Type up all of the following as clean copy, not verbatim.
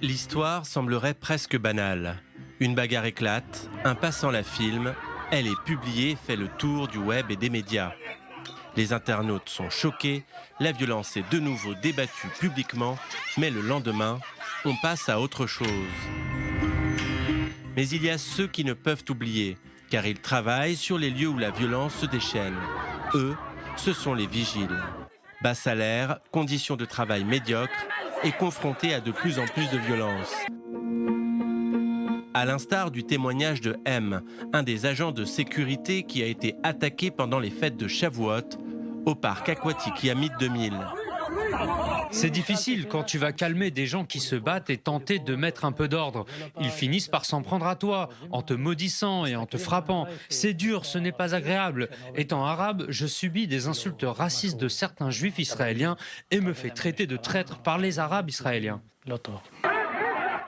L'histoire semblerait presque banale. Une bagarre éclate, un passant la filme, elle est publiée, fait le tour du web et des médias. Les internautes sont choqués, la violence est de nouveau débattue publiquement, mais le lendemain, on passe à autre chose. Mais il y a ceux qui ne peuvent oublier, car ils travaillent sur les lieux où la violence se déchaîne. Eux, ce sont les vigiles. Bas salaire, conditions de travail médiocres et confrontés à de plus en plus de violence. À l'instar du témoignage de M, un des agents de sécurité qui a été attaqué pendant les fêtes de Shavuot au parc aquatique Yamit 2000. C'est difficile quand tu vas calmer des gens qui se battent et tenter de mettre un peu d'ordre. Ils finissent par s'en prendre à toi, en te maudissant et en te frappant. C'est dur, ce n'est pas agréable. Étant arabe, je subis des insultes racistes de certains juifs israéliens et me fais traiter de traître par les arabes israéliens.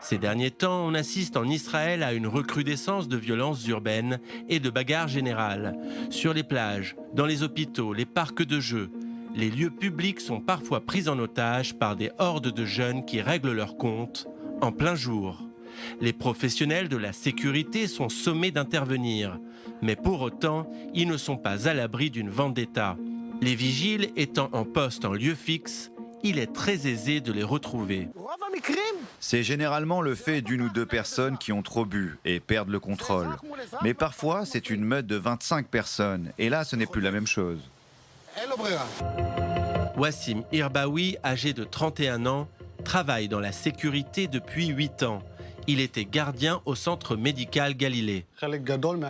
Ces derniers temps, on assiste en Israël à une recrudescence de violences urbaines et de bagarres générales. Sur les plages, dans les hôpitaux, les parcs de jeux, les lieux publics sont parfois pris en otage par des hordes de jeunes qui règlent leurs comptes en plein jour. Les professionnels de la sécurité sont sommés d'intervenir, mais pour autant, ils ne sont pas à l'abri d'une vendetta. Les vigiles étant en poste en lieu fixe, il est très aisé de les retrouver. C'est généralement le fait d'une ou deux personnes qui ont trop bu et perdent le contrôle. Mais parfois, c'est une meute de 25 personnes, et là, ce n'est plus la même chose. Wassim Irbaoui, âgé de 31 ans, travaille dans la sécurité depuis 8 ans. Il était gardien au centre médical Galilée.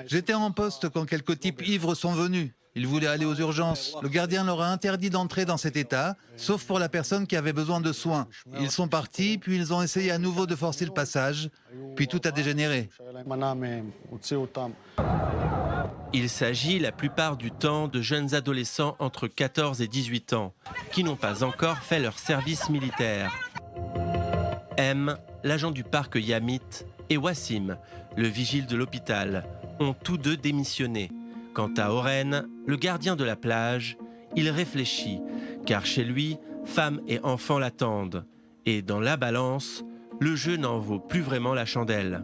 J'étais en poste quand quelques types ivres sont venus. Ils voulaient aller aux urgences. Le gardien leur a interdit d'entrer dans cet état, sauf pour la personne qui avait besoin de soins. Ils sont partis, puis ils ont essayé à nouveau de forcer le passage, puis tout a dégénéré. Il s'agit la plupart du temps de jeunes adolescents entre 14 et 18 ans qui n'ont pas encore fait leur service militaire. M, l'agent du parc Yamit, et Wassim, le vigile de l'hôpital, ont tous deux démissionné. Quant à Oren, le gardien de la plage, il réfléchit, car chez lui, femmes et enfants l'attendent. Et dans la balance, le jeu n'en vaut plus vraiment la chandelle.